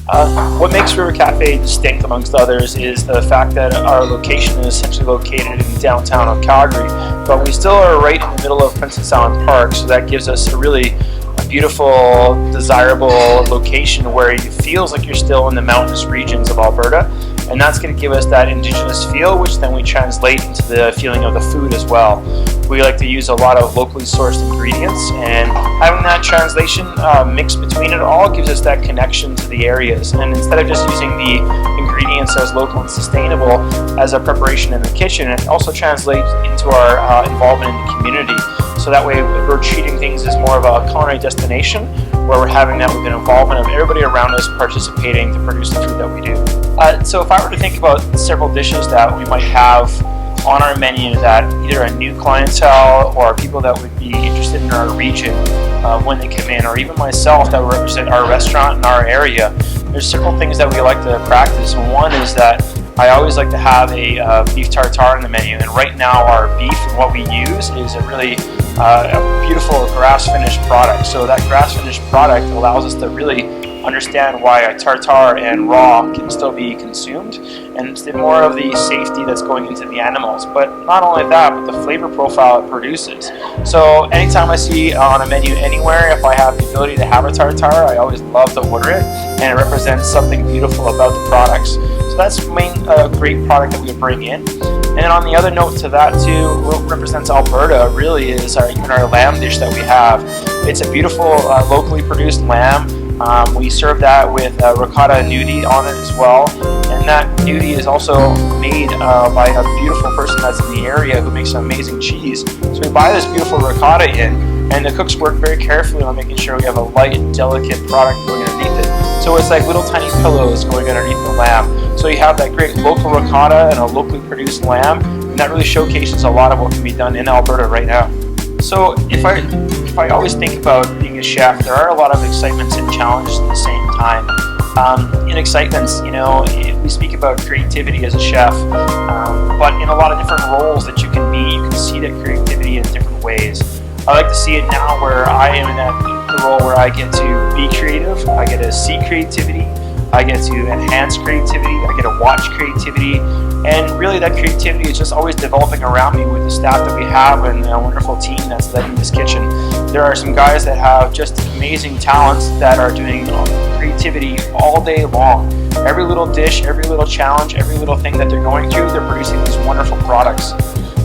What makes River Cafe distinct amongst others is the fact that our location is essentially located in downtown of Calgary, but we still are right in the middle of Princess Island Park, so that gives us a really beautiful, desirable location where it feels like you're still in the mountainous regions of Alberta, and that's going to give us that indigenous feel, which then we translate into the feeling of the food as well. We like to use a lot of locally sourced ingredients, and having that translation mixed between it all gives us that connection to the areas. And instead of just using the ingredients as local and sustainable as a preparation in the kitchen, it also translates into our involvement in the community. So that way we're treating things as more of a culinary destination where we're having that with an involvement of everybody around us participating to produce the food that we do. So if I were to think about several dishes that we might have on our menu that either a new clientele or people that would be interested in our region when they come in, or even myself that would represent our restaurant in our area, there's several things that we like to practice. One is that I always like to have a beef tartare on the menu, and right now our beef and what we use is a really a beautiful grass-finished product. So that grass-finished product allows us to really understand why a tartare and raw can still be consumed, and it's more of the safety that's going into the animals. But not only that, but the flavor profile it produces. So anytime I see on a menu anywhere, if I have the ability to have a tartare, I always love to order it, and it represents something beautiful about the products. So that's the main great product that we bring in. And then on the other note to that too, what represents Alberta really is even our lamb dish that we have. It's a beautiful locally produced lamb. We serve that with ricotta nudie on it as well, and that nudie is also made by a beautiful person that's in the area who makes some amazing cheese. So we buy this beautiful ricotta in, and the cooks work very carefully on making sure we have a light, delicate product going underneath it. So it's like little tiny pillows going underneath the lamb. So you have that great local ricotta and a locally produced lamb, and that really showcases a lot of what can be done in Alberta right now. So if I always think about being a chef, there are a lot of excitements and challenges at the same time. In excitements, we speak about creativity as a chef, but in a lot of different roles that you can be, you can see that creativity in different ways. I like to see it now where I am in the role where I get to be creative, I get to see creativity, I get to enhance creativity, I get to watch creativity, and really that creativity is just always developing around me with the staff that we have and a wonderful team that's led in this kitchen. There are some guys that have just amazing talents that are doing creativity all day long. Every little dish, every little challenge, every little thing that they're going through, they're producing these wonderful products.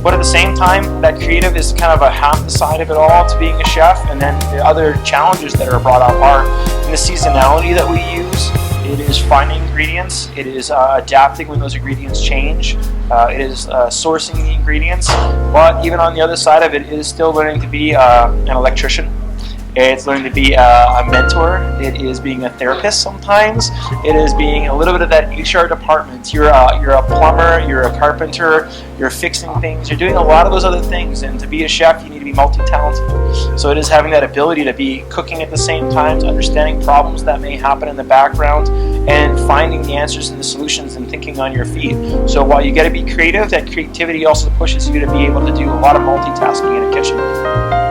But at the same time, that creative is kind of a half the side of it all to being a chef, and then the other challenges that are brought up are in the seasonality that we use. It is finding ingredients, it is adapting when those ingredients change, it is sourcing the ingredients, but even on the other side of it, it is still learning to be an electrician. It's learning to be a mentor. It is being a therapist sometimes. It is being a little bit of that HR department. You're a plumber, you're a carpenter, you're fixing things, you're doing a lot of those other things, and to be a chef you need to be multi-talented. So it is having that ability to be cooking at the same time, to understanding problems that may happen in the background, and finding the answers and the solutions and thinking on your feet. So while you got to be creative, that creativity also pushes you to be able to do a lot of multitasking in a kitchen.